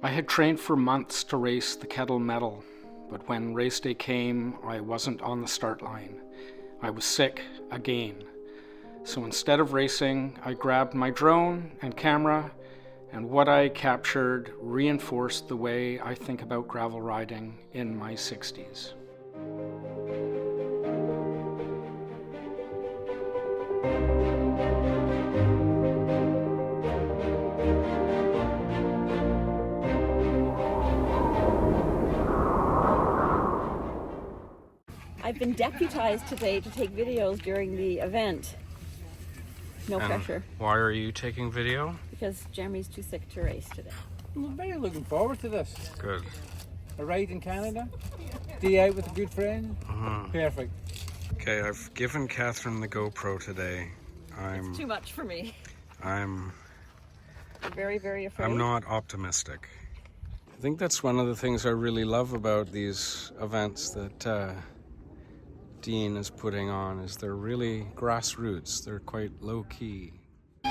I had trained for months to race the Kettle Mettle, but when race day came, I wasn't on the start line. I was sick again. So instead of racing, I grabbed my drone and camera, and what I captured reinforced the way I think about gravel riding in my 60s. I've been deputized today to take videos during the event. No pressure. Why are you taking video? Because Jeremy's too sick to race today. I'm very looking forward to this. Good. A ride in Canada, day out with a good friend. Perfect. Okay, I've given Catherine the GoPro today. It's too much for me. I'm very, very afraid. I'm not optimistic. I think that's one of the things I really love about these events that Dean is putting on, is they're really grassroots. They're quite low-key.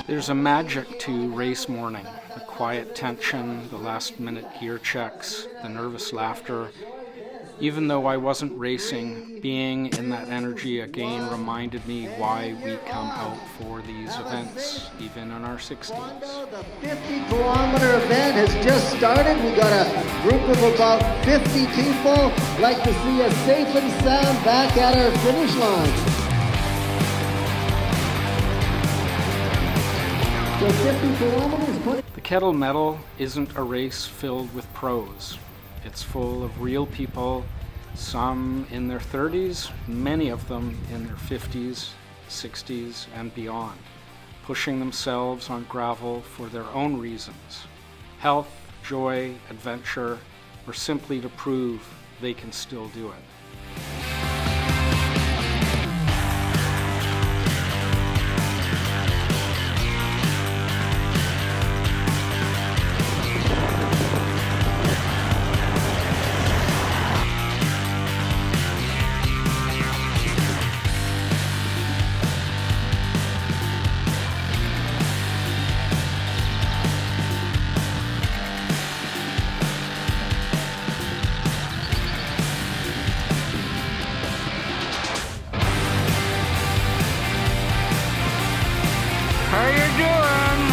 There's a magic to race morning. The quiet tension, the last-minute gear checks, the nervous laughter. Even though I wasn't racing, being in that energy again reminded me why we come out for these events, even in our 60s. The 50-kilometer event has just started. We got a group of about 50 people. Like to see us safe and sound back at our finish line. So 50 kilometers. The Kettle Mettle isn't a race filled with pros. It's full of real people, some in their 30s, many of them in their 50s, 60s, and beyond, pushing themselves on gravel for their own reasons: health, joy, adventure, or simply to prove they can still do it. How you doing?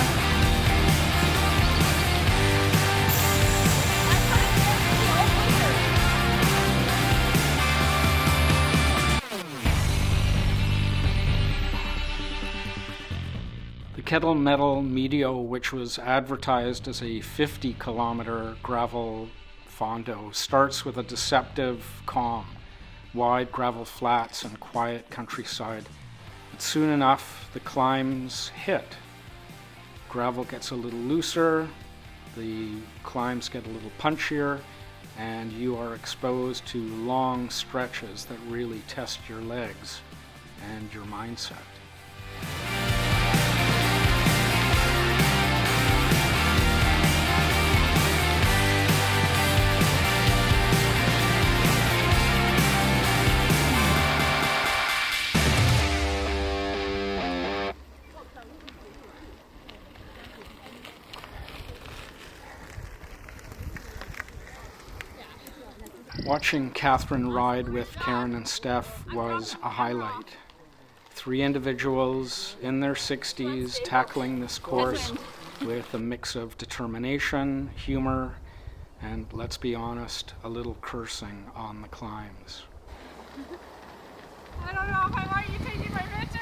The Kettle Mettle Medio, which was advertised as a 50-kilometer gravel fondo, starts with a deceptive calm, wide gravel flats and quiet countryside. But soon enough, the climbs hit. Gravel gets a little looser, the climbs get a little punchier, and you are exposed to long stretches that really test your legs and your mindset. Watching Catherine ride with Karen and Steph was a highlight. 3 individuals in their 60s tackling this course with a mix of determination, humor, and, let's be honest, a little cursing on the climbs. I don't know if I want you taking my picture.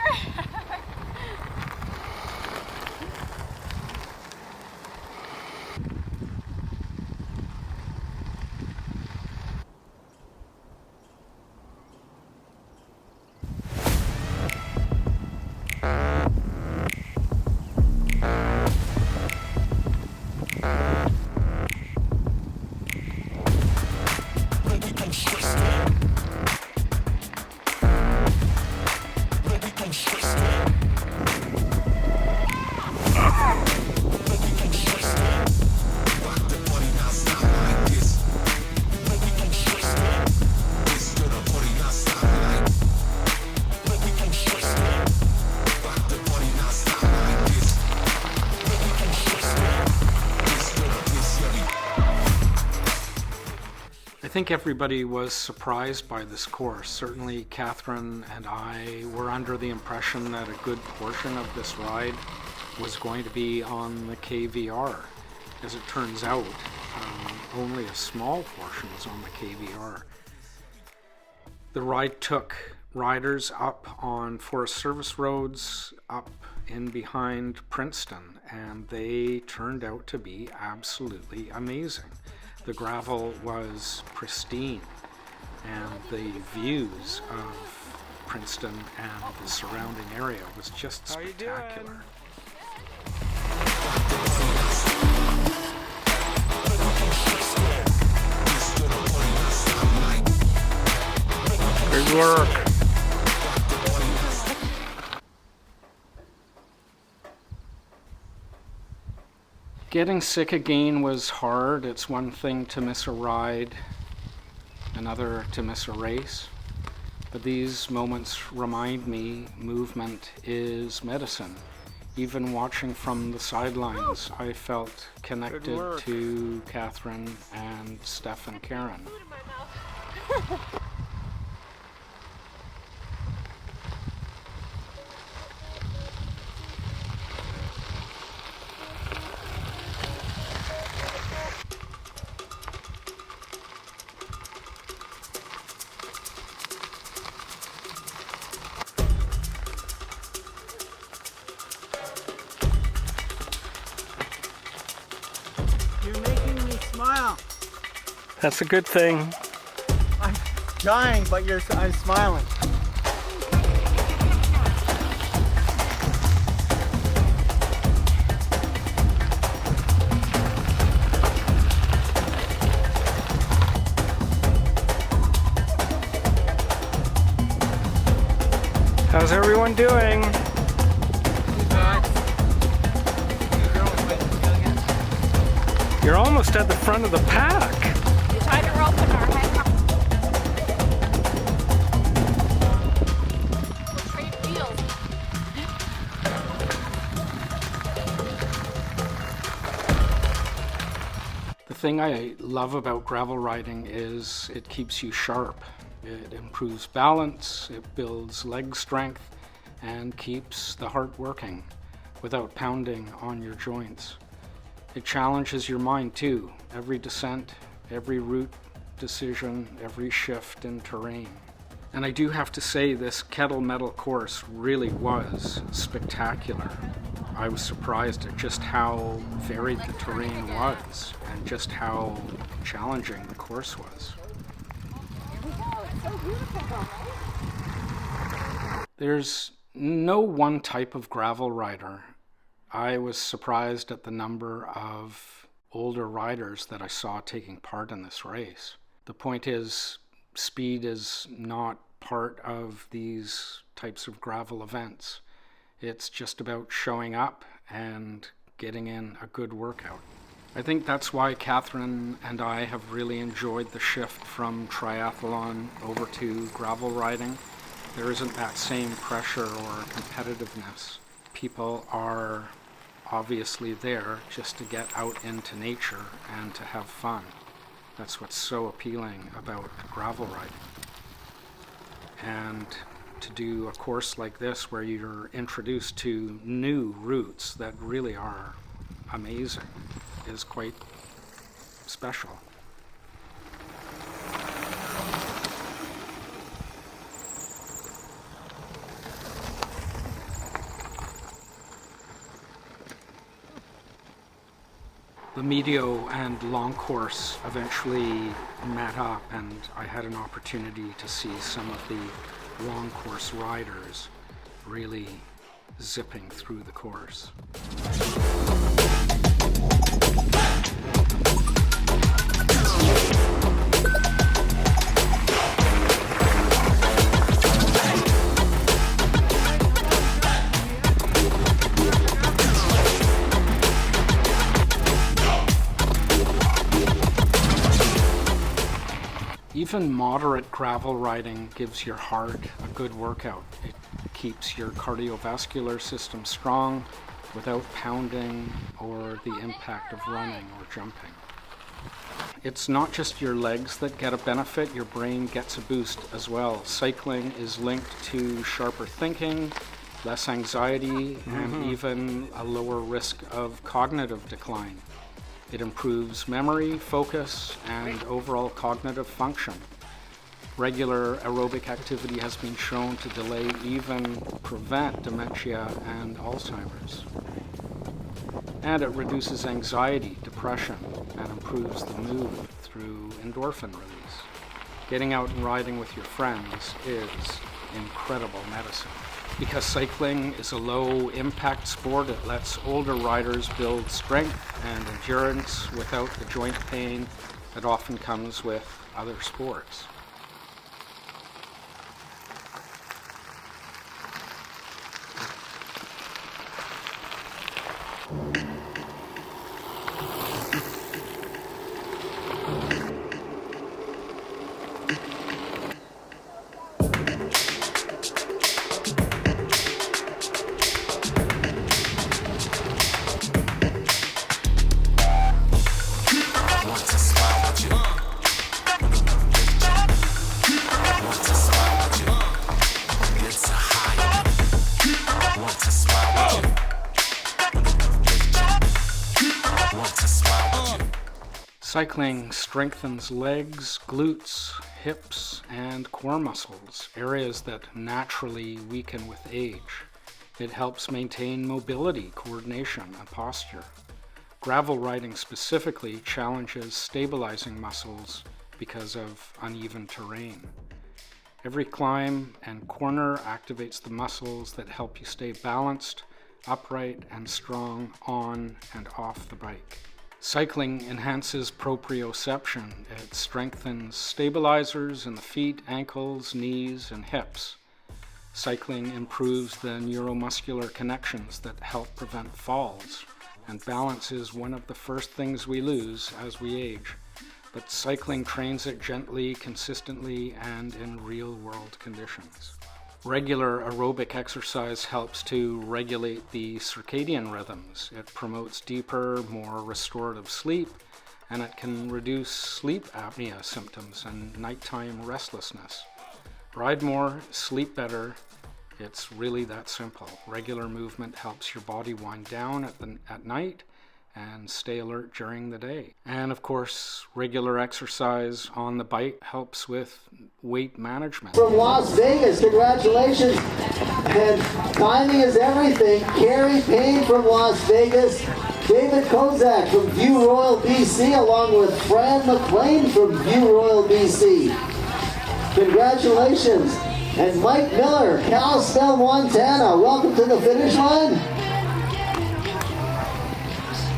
Switch think everybody was surprised by this course. Certainly Catherine and I were under the impression that a good portion of this ride was going to be on the KVR. As it turns out, only a small portion is on the KVR. The ride took riders up on Forest Service roads, up in behind Princeton, and they turned out to be absolutely amazing. The gravel was pristine, and the views of Princeton and the surrounding area was just spectacular. Good work. Getting sick again was hard. It's one thing to miss a ride, another to miss a race. But these moments remind me movement is medicine. Even watching from the sidelines, I felt connected to Catherine and Steph and Karen. You're making me smile. That's a good thing. I'm dying, but I'm smiling. How's everyone doing? You're almost at the front of the pack. You tried to rope in our head. Trade wheels. The thing I love about gravel riding is it keeps you sharp. It improves balance, it builds leg strength, and keeps the heart working without pounding on your joints. It challenges your mind too. Every descent, every route decision, every shift in terrain. And I do have to say this Kettle Mettle course really was spectacular. I was surprised at just how varied the terrain was and just how challenging the course was. There's no one type of gravel rider. I was surprised at the number of older riders that I saw taking part in this race. The point is, speed is not part of these types of gravel events. It's just about showing up and getting in a good workout. I think that's why Catherine and I have really enjoyed the shift from triathlon over to gravel riding. There isn't that same pressure or competitiveness. People are obviously there just to get out into nature and to have fun. That's what's so appealing about gravel riding. And to do a course like this where you're introduced to new routes that really are amazing is quite special. The Medio and long course eventually met up, and I had an opportunity to see some of the long course riders really zipping through the course. Even moderate gravel riding gives your heart a good workout. It keeps your cardiovascular system strong without pounding or the impact of running or jumping. It's not just your legs that get a benefit, your brain gets a boost as well. Cycling is linked to sharper thinking, less anxiety, and even a lower risk of cognitive decline. It improves memory, focus, and overall cognitive function. Regular aerobic activity has been shown to delay, even prevent dementia and Alzheimer's. And it reduces anxiety, depression, and improves the mood through endorphin release. Getting out and riding with your friends is incredible medicine. Because cycling is a low-impact sport, it lets older riders build strength and endurance without the joint pain that often comes with other sports. Cycling strengthens legs, glutes, hips, and core muscles, areas that naturally weaken with age. It helps maintain mobility, coordination, and posture. Gravel riding specifically challenges stabilizing muscles because of uneven terrain. Every climb and corner activates the muscles that help you stay balanced, upright, and strong on and off the bike. Cycling enhances proprioception. It strengthens stabilizers in the feet, ankles, knees, and hips. Cycling improves the neuromuscular connections that help prevent falls, and balance is one of the first things we lose as we age. But cycling trains it gently, consistently, and in real-world conditions. Regular aerobic exercise helps to regulate the circadian rhythms. It promotes deeper, more restorative sleep, and it can reduce sleep apnea symptoms and nighttime restlessness. Ride more, sleep better. It's really that simple. Regular movement helps your body wind down at night and stay alert during the day. And of course, regular exercise on the bike helps with weight management. From Las Vegas, congratulations. And timing is everything. Carrie Payne from Las Vegas. David Kozak from View Royal, BC, along with Fran McLean from View Royal, BC. Congratulations. And Mike Miller, Kalispell, Montana. Welcome to the finish line.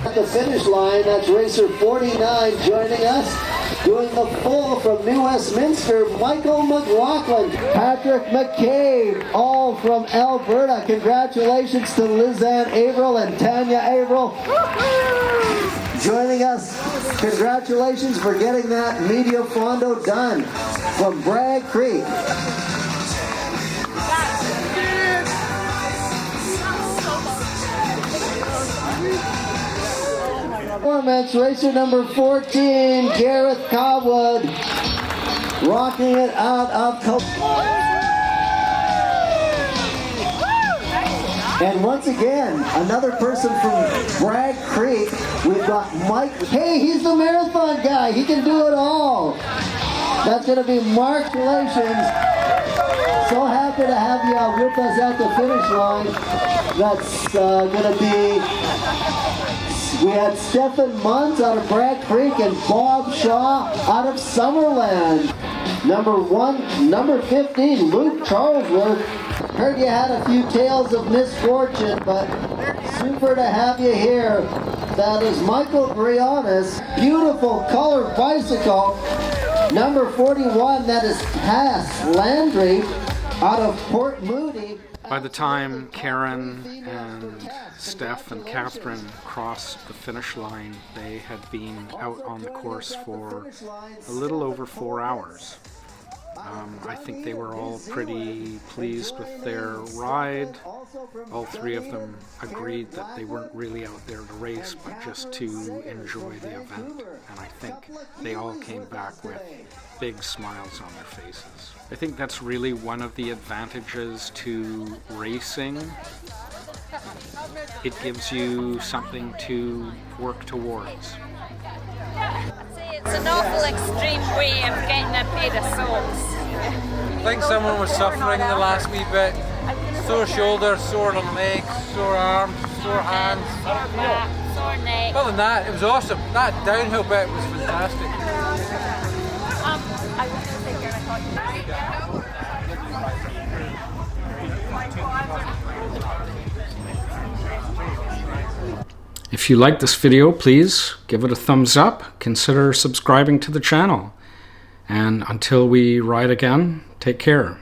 At the finish line, that's racer 49 joining us. Doing the full from New Westminster, Michael McLaughlin, Patrick McCabe, all from Alberta. Congratulations to Lizanne Averill and Tanya Averill joining us. Congratulations for getting that Medio Fondo done from Bragg Creek. Performance, racer number 14, Gareth Cobwood, rocking it out of And once again, another person from Bragg Creek, we've got Mike. Hey, he's the marathon guy, he can do it all. That's going to be Mark. Congratulations. So happy to have you with us at the finish line. That's going to be... We had Stephen Munns out of Bragg Creek and Bob Shaw out of Summerland. Number 15, Luke Charlesworth. Heard you had a few tales of misfortune, but super to have you here. That is Michael Brianis. Beautiful colored bicycle. Number 41, that is Cass Landry out of Port Moody. By the time Karen and Steph and Catherine crossed the finish line, they had been out on the course for a little over 4 hours. I think they were all pretty pleased with their ride. All three of them agreed that they weren't really out there to race, but just to enjoy the event. And I think they all came back with big smiles on their faces. I think that's really one of the advantages to racing. It gives you something to work towards. It's an awful extreme way of getting a pair of socks. I think someone was suffering the last wee bit. Sore shoulders, sore legs, sore arms, sore hands. Sore back, sore neck. Other than that, it was awesome. That downhill bit was fantastic. I was going to say here, I thought If you like this video, please give it a thumbs up. Consider subscribing to the channel. And until we ride again, take care.